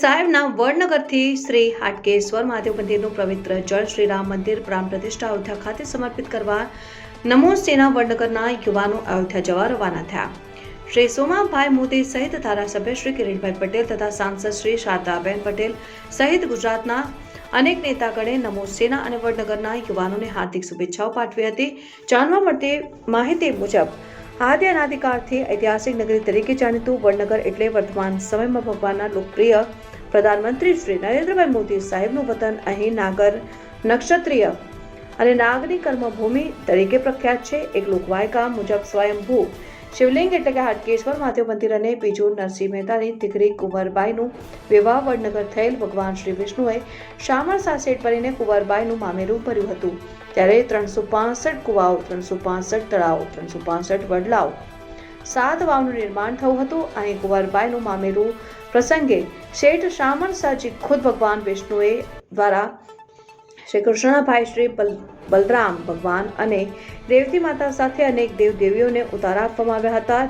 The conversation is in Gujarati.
સાહેબના વડનગરથી શ્રી હાટકેશ્વર મહાદેવ મંદિરનું પવિત્ર જળ શ્રી રામ મંદિર પ્રાણ પ્રતિષ્ઠા અયોધ્યા ખાતે સમર્પિત કરવા નમો સેના વડનગરના યુવાનો અયોધ્યા જવા રવાના થયા। શ્રી સોમાભાઈ મોદી સહિત ધારાસભ્ય શ્રી કિરીટભાઈ પટેલ તથા સાંસદ શ્રી શારદાબેન પટેલ સહિત ગુજરાતના અનેક નેતાગણે નમો સેના અને વડનગરના યુવાનોને હાર્દિક શુભેચ્છાઓ પાઠવી હતી। જાણવા મળતી માહિતી મુજબ આદિ અનાદિકાળથી ઐતિહાસિક નગરી તરીકે જાણીતું વડનગર એટલે વર્તમાન સમયમાં ભગવાનના લોકપ્રિય પ્રધાનમંત્રી શ્રી નરેન્દ્રભાઈ મોદી સાહેબનું વતન। અહીં નાગર નક્ષત્રીય અને નાગની કર્મભૂમિ તરીકે પ્રખ્યાત છે। એક લોકવાયકા મુજબ સ્વયંભૂ શિવલિંગ એટલે કે હાટકેશ્વર મહાદેવ મંદિર અને બીજું નરસિંહ મહેતાની દીકરી કુંવરબાઈનું વિવાહ વડનગર થયેલ। ભગવાન શ્રી વિષ્ણુએ શામળ સાસેટ ભરીને કુંવરબાઈનું મામેરું ભર્યું હતું। ત્યારે 365 કુવાઓ, 365 તળાવ, 365 વડલાઓ, 7 વાવનું નિર્માણ થયું હતું। અહીં કુંવરબાઈનું મામેરું પ્રસંગે શેઠ શામળ સાજી ખુદ ભગવાન વિષ્ણુએ દ્વારા શ્રી કૃષ્ણભાઈ શ્રી બલરામ ભગવાન અને દેવતી માતા સાથે અનેક દેવ દેવીઓને ઉતારા આપવામાં આવ્યા હતા।